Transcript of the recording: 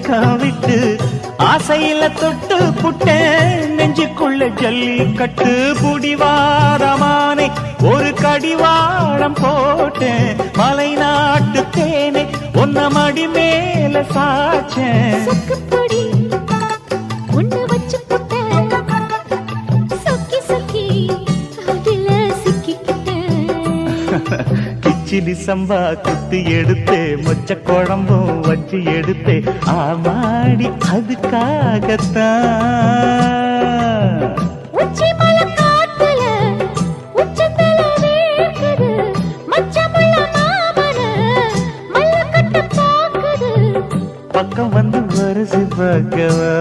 வெக்கம் விட்டு ஆசையில தொட்டு புட்டேன் நெஞ்சுக்குள்ள ஜல்லி கட்டு புடிவாரமானே ஒரு கடிவாளம் போட்டேன் மலை நாட்டு தேனே ஒன்ன மடி மேல சாச்சேன் கிச்சிலி சம்பா குத்தி எடுத்தே மொச்ச குழம்பும் வச்சு எடுத்தே ஆமாடி அதுக்காகத்தான் பக்கம் வந்து வருசி பக்கவா